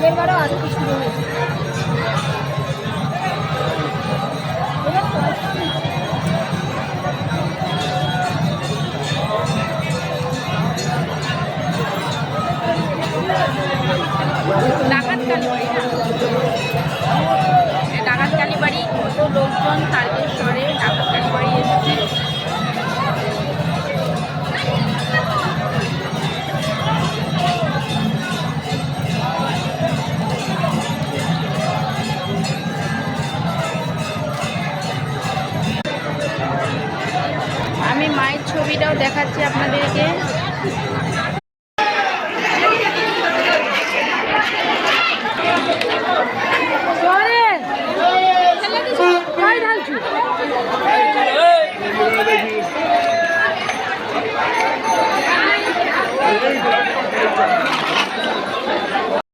আগের বারও আজকে শুরু হয়েছে। ডাকাত কালীবাড়ি না, ডাকাত কালীবাড়ি কত লোকজন তারকেশ্বরে ডাকাত কালীবাড়ি এসেছে। আমি মায়ের ছবিটাও দেখাচ্ছি আপনাদেরকে।